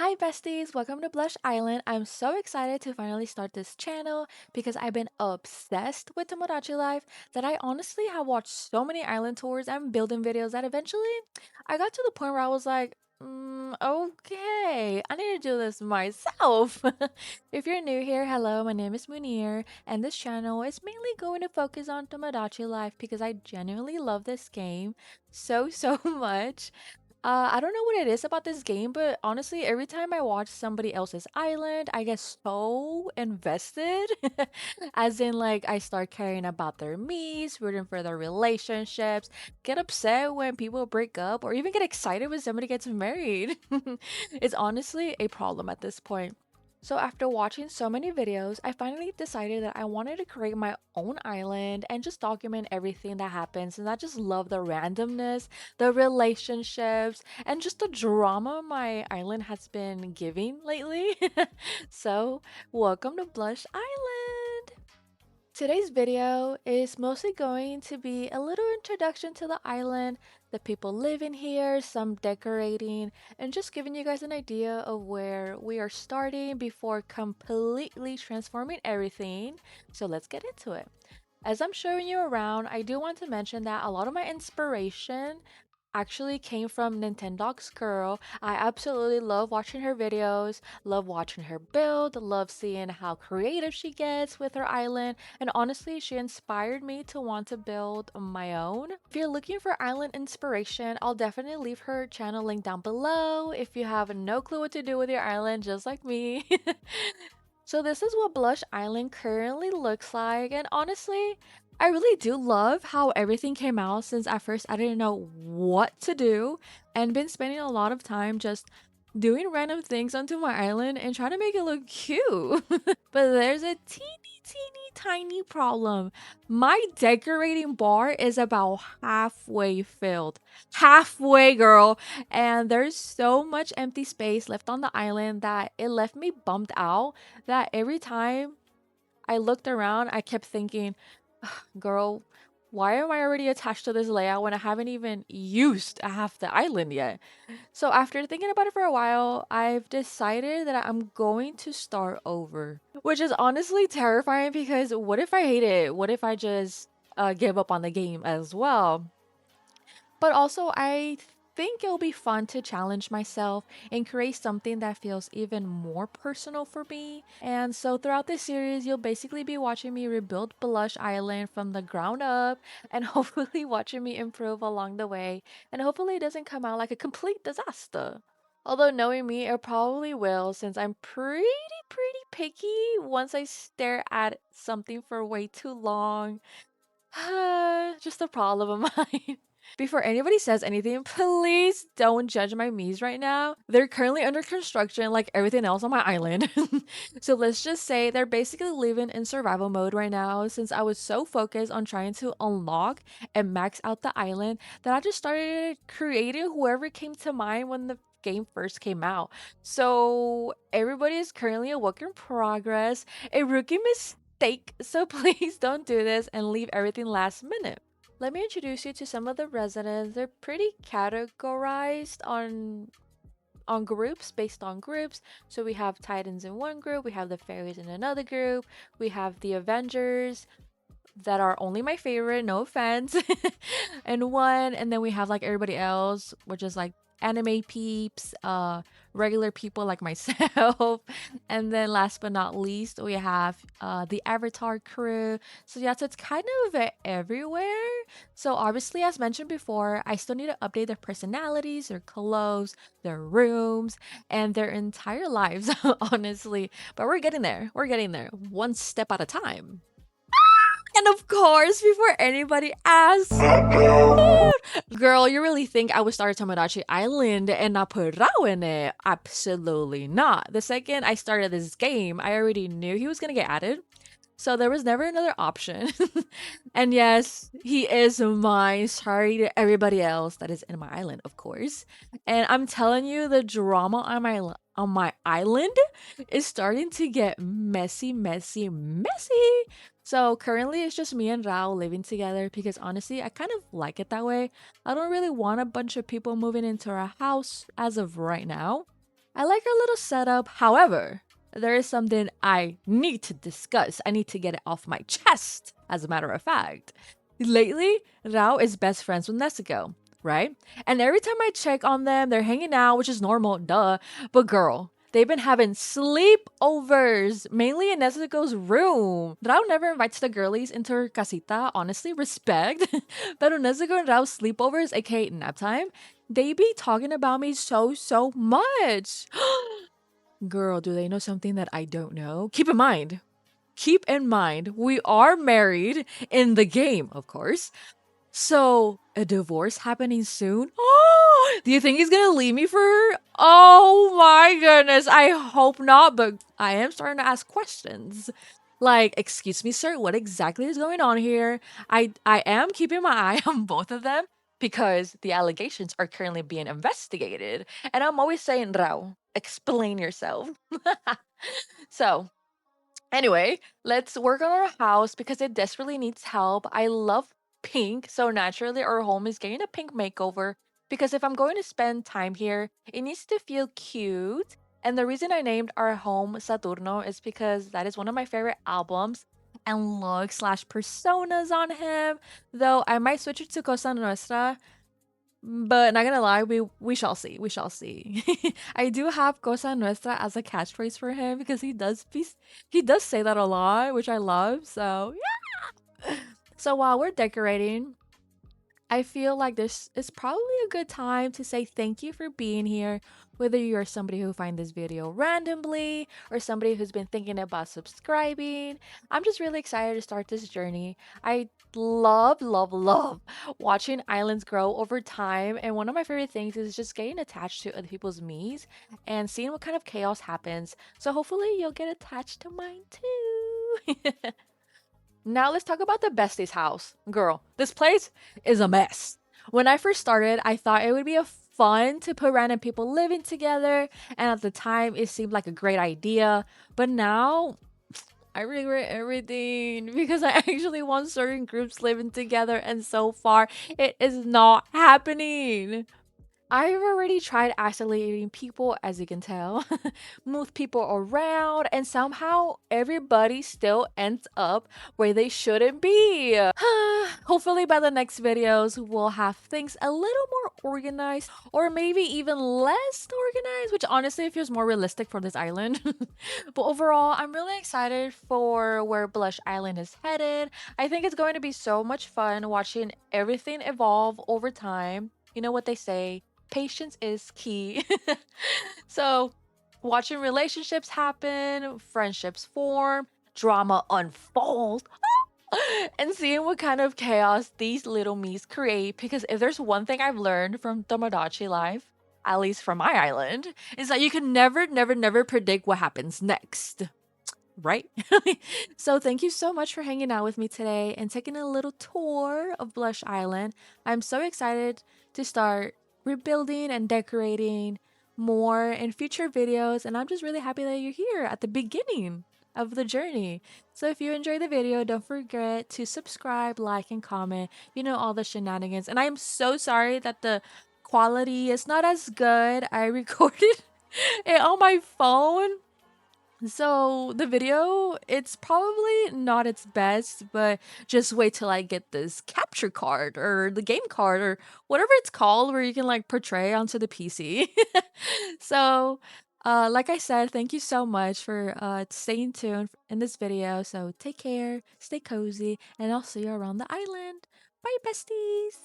Hi besties, welcome to Blush Island. I'm so excited to finally start this channel because I've been obsessed with Tomodachi life that I honestly have watched so many island tours and building videos that eventually I got to the point where I was like, okay, I need to do this myself. If you're new here, hello, my name is Moonieree and this channel is mainly going to focus on Tomodachi life because I genuinely love this game so much. I don't know what it is about this game, but honestly, every time I watch somebody else's island, I get so invested. As in, like, I start caring about their meets, rooting for their relationships, get upset when people break up, or even get excited when somebody gets married. It's honestly a problem at this point. So after watching so many videos, I finally decided that I wanted to create my own island and just document everything that happens. And I just love the randomness, the relationships, and just the drama my island has been giving lately. So, welcome to Blush Island! Today's video is mostly going to be a little introduction to the island, the people living here, some decorating, and just giving you guys an idea of where we are starting before completely transforming everything. So let's get into it. As I'm showing you around, I do want to mention that a lot of my inspiration actually came from Nintendo's girl. I absolutely love watching her videos, love watching her build, love seeing how creative she gets with her island, and honestly, she inspired me to want to build my own. If you're looking for island inspiration, I'll definitely leave her channel link down below if you have no clue what to do with your island just like me. So this is what Blush Island currently looks like, and honestly, I really do love how everything came out since at first I didn't know what to do and been spending a lot of time just doing random things onto my island and trying to make it look cute. But there's a teeny tiny problem. My decorating bar is about halfway filled. Halfway, girl. And there's so much empty space left on the island that it left me bummed out that every time I looked around, I kept thinking, girl, why am I already attached to this layout when I haven't even used half the island yet? So after thinking about it for a while, I've decided that I'm going to start over, which is honestly terrifying because what if I hate it? What if I just give up on the game as well? But also, I think it'll be fun to challenge myself and create something that feels even more personal for me. And so, throughout this series, you'll basically be watching me rebuild Blush Island from the ground up and hopefully watching me improve along the way. And hopefully, it doesn't come out like a complete disaster. Although, knowing me, it probably will since I'm pretty picky once I stare at something for way too long. Just a problem of mine. Before anybody says anything, please don't judge my Miis right now. They're currently under construction like everything else on my island. So let's just say they're basically living in survival mode right now since I was so focused on trying to unlock and max out the island that I just started creating whoever came to mind when the game first came out. So everybody is currently a work in progress, a rookie mistake. So please don't do this and leave everything last minute. Let me introduce you to some of the residents. They're pretty categorized on groups based on groups. So we have Titans in one group, we have the Fairies in another group, we have the Avengers that are only my favorite, no offense, in one, and then we have like everybody else, which is like anime peeps, regular people like myself, and then last but not least, we have the Avatar crew. So yeah, so it's kind of everywhere. So obviously, as mentioned before, I still need to update their personalities, their clothes, their rooms, and their entire lives, honestly. But we're getting there. We're getting there, one step at a time. And of course, before anybody asks, girl, you really think I would start Tomodachi Island and not put Rao in it? Absolutely not. The second I started this game, I already knew he was gonna get added. So there was never another option. And yes, he is mine. Sorry to everybody else that is in my island, of course. And I'm telling you, the drama on my island is starting to get messy. So currently it's just me and Rao living together because honestly, I kind of like it that way. I don't really want a bunch of people moving into our house as of right now. I like our little setup. However, there is something I need to discuss. I need to get it off my chest, as a matter of fact. Lately, Rao is best friends with Nezuko, right? And every time I check on them, they're hanging out, which is normal, duh. But girl, they've been having sleepovers, mainly in Nezuko's room. Rao never invites the girlies into her casita, honestly, respect. Pero Nezuko and Rao's sleepovers, aka nap time, they be talking about me so much. Girl, do they know something that I don't know? Keep in mind, we are married in the game, of course. So, a divorce happening soon? Oh, do you think he's gonna leave me for her? Oh my goodness, I hope not, but I am starting to ask questions. Like, excuse me, sir, what exactly is going on here? I am keeping my eye on both of them because the allegations are currently being investigated. And I'm always saying, Rao, explain yourself. So, anyway, let's work on our house because it desperately needs help. I love pink, so naturally our home is getting a pink makeover because if I'm going to spend time here, it needs to feel cute. And the reason I named our home Saturno is because that is one of my favorite albums and looks slash personas on him. Though I might switch it to Cosa Nuestra, but not gonna lie, we shall see. We shall see. I do have Cosa Nuestra as a catchphrase for him because he does say that a lot, which I love. So yeah. So while we're decorating, I feel like this is probably a good time to say thank you for being here. Whether you're somebody who find this video randomly or somebody who's been thinking about subscribing, I'm just really excited to start this journey. I love watching islands grow over time, and one of my favorite things is just getting attached to other people's me's and seeing what kind of chaos happens. So hopefully you'll get attached to mine too. Now let's talk about the bestie's house. Girl, this place is a mess. When I first started, I thought it would be a fun to put random people living together, and at the time it seemed like a great idea. But now I regret everything because I actually want certain groups living together, and so far it is not happening. I've already tried isolating people, as you can tell, move people around, and somehow everybody still ends up where they shouldn't be. Hopefully, by the next videos, we'll have things a little more organized, or maybe even less organized, which honestly feels more realistic for this island. But overall, I'm really excited for where Blush Island is headed. I think it's going to be so much fun watching everything evolve over time. You know what they say, patience is key. So, watching relationships happen, friendships form, drama unfold, and seeing what kind of chaos these little me's create. Because if there's one thing I've learned from Tomodachi life, at least from my island, is that you can never predict what happens next. Right? So, thank you so much for hanging out with me today and taking a little tour of Blush Island. I'm so excited to start rebuilding and decorating more in future videos, and I'm just really happy that you're here at the beginning of the journey. So, if you enjoyed the video, don't forget to subscribe, like, and comment. You know, all the shenanigans. And I am so sorry that the quality is not as good. I recorded it on my phone, so the video, it's probably not its best, but just wait till I get this capture card or the game card or whatever it's called where you can like portray onto the PC. So, like I said, thank you so much for staying tuned in this video. So take care, stay cozy, and I'll see you around the island. Bye, besties.